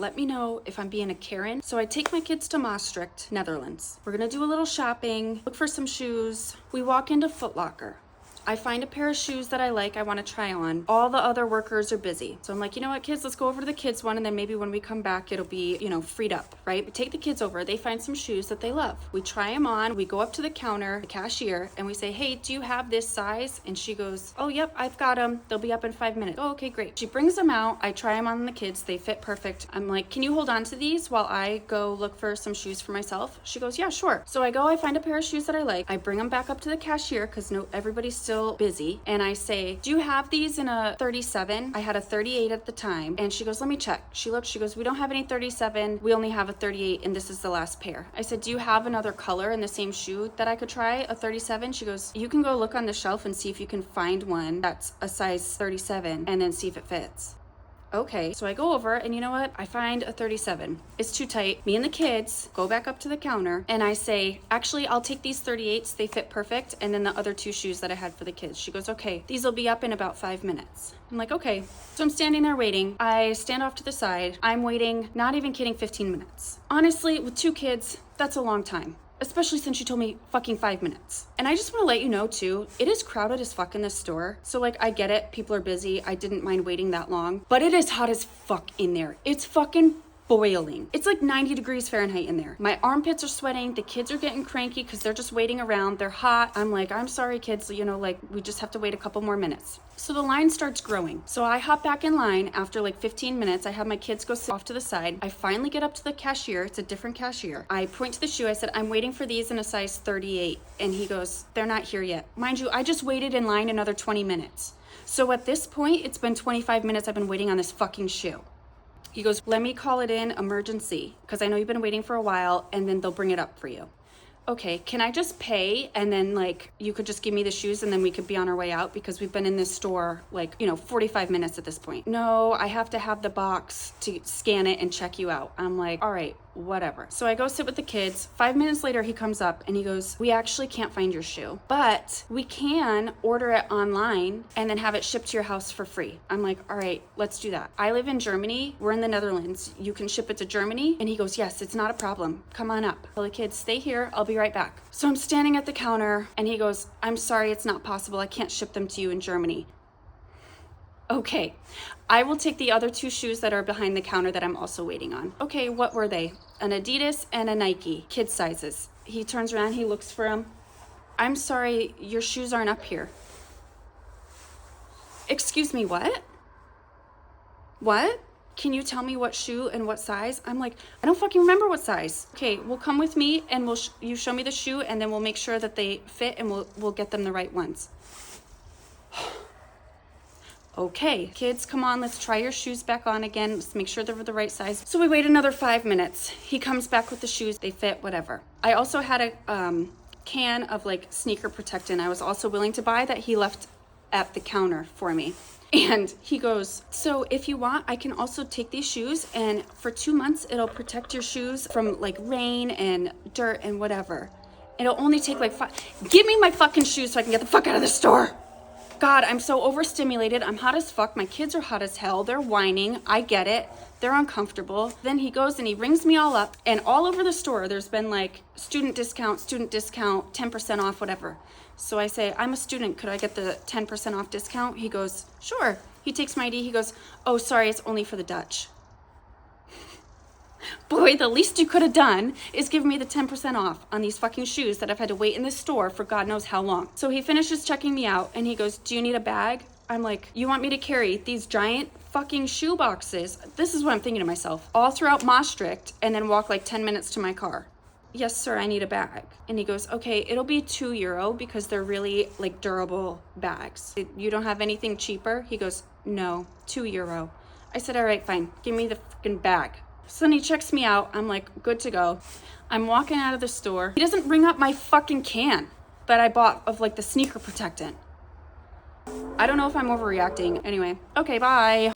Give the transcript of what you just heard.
Let me know if I'm being a Karen. So I take my kids to Maastricht, Netherlands. We're gonna do a little shopping, look for some shoes. We walk into Footlocker. I find a pair of shoes that I like, I wanna try on. All the other workers are busy. So I'm like, you know what, kids, let's go over to the kids one, and then maybe when we come back, it'll be, freed up, right? We take the kids over, they find some shoes that they love. We try them on, we go up to the counter, the cashier, and we say, hey, do you have this size? And she goes, oh, yep, I've got them. They'll be up in 5 minutes. Oh, okay, great. She brings them out, I try them on the kids, they fit perfect. I'm like, can you hold on to these while I go look for some shoes for myself? She goes, yeah, sure. So I go, I find a pair of shoes that I like. I bring them back up to the cashier because everybody's still busy. And I say, do you have these in a 37? I had a 38 at the time. And she goes, let me check. She looks, she goes, we don't have any 37. We only have a 38 and this is the last pair. I said, do you have another color in the same shoe that I could try, a 37? She goes, you can go look on the shelf and see if you can find one that's a size 37 and then see if it fits. Okay, so I go over and you know what? I find a 37. It's too tight. Me and the kids go back up to the counter and I say, actually, I'll take these 38s. They fit perfect. And then the other two shoes that I had for the kids. She goes, okay, these will be up in about 5 minutes. I'm like, okay. So I'm standing there waiting. I stand off to the side. I'm waiting, not even kidding, 15 minutes. Honestly, with 2 kids, that's a long time. Especially since you told me fucking 5 minutes. And I just want to let you know too, it is crowded as fuck in this store. So like, I get it, people are busy. I didn't mind waiting that long, but it is hot as fuck in there. It's fucking boiling. It's like 90 degrees Fahrenheit in there. My armpits are sweating. The kids are getting cranky because they're just waiting around. They're hot. I'm like, I'm sorry kids, we just have to wait a couple more minutes. So the line starts growing. So I hop back in line after like 15 minutes. I have my kids go sit off to the side. I finally get up to the cashier. It's a different cashier. I point to the shoe. I said, I'm waiting for these in a size 38. And he goes, they're not here yet. Mind you, I just waited in line another 20 minutes. So at this point, it's been 25 minutes I've been waiting on this fucking shoe. He goes, let me call it in emergency because I know you've been waiting for a while and then they'll bring it up for you. Okay, can I just pay and then you could just give me the shoes and then we could be on our way out because we've been in this store 45 minutes at this point. No, I have to have the box to scan it and check you out. I'm like, all right, whatever. So I go sit with the kids. 5 minutes later, he comes up and he goes, we actually can't find your shoe, but we can order it online and then have it shipped to your house for free. I'm like, all right, let's do that. I live in Germany. We're in the Netherlands. You can ship it to Germany. And he goes, yes, it's not a problem. Come on up. Tell the kids, stay here. I'll be right back. So I'm standing at the counter and he goes, I'm sorry, it's not possible. I can't ship them to you in Germany. Okay, I will take the other 2 shoes that are behind the counter that I'm also waiting on. Okay, what were they? An Adidas and a Nike, kid sizes. He turns around, he looks for them. I'm sorry, your shoes aren't up here. Excuse me, what? What? Can you tell me what shoe and what size? I'm like, I don't fucking remember what size. Okay, well come with me and you show me the shoe and then we'll make sure that they fit and we'll get them the right ones. Okay, kids, come on, let's try your shoes back on again. Let's make sure they're the right size. So we wait another 5 minutes. He comes back with the shoes, they fit, whatever. I also had a can of sneaker protectant I was also willing to buy that he left at the counter for me. And he goes, so if you want, I can also take these shoes and for 2 months, it'll protect your shoes from rain and dirt and whatever. It'll only take give me my fucking shoes so I can get the fuck out of the store. God, I'm so overstimulated. I'm hot as fuck. My kids are hot as hell. They're whining. I get it. They're uncomfortable. Then he goes and he rings me all up. And all over the store, there's been student discount, 10% off, whatever. So I say, I'm a student. Could I get the 10% off discount? He goes, sure. He takes my ID. He goes, oh, sorry, it's only for the Dutch. Boy, the least you could have done is give me the 10% off on these fucking shoes that I've had to wait in this store for God knows how long. So he finishes checking me out and he goes, do you need a bag? I'm like, you want me to carry these giant fucking shoe boxes? This is what I'm thinking to myself. All throughout Maastricht and then walk 10 minutes to my car. Yes, sir, I need a bag. And he goes, okay, it'll be €2 because they're really durable bags. You don't have anything cheaper? He goes, no, €2. I said, all right, fine. Give me the fucking bag. So then he checks me out. I'm like, good to go. I'm walking out of the store. He doesn't ring up my fucking can that I bought of the sneaker protectant. I don't know if I'm overreacting. Anyway, okay, bye.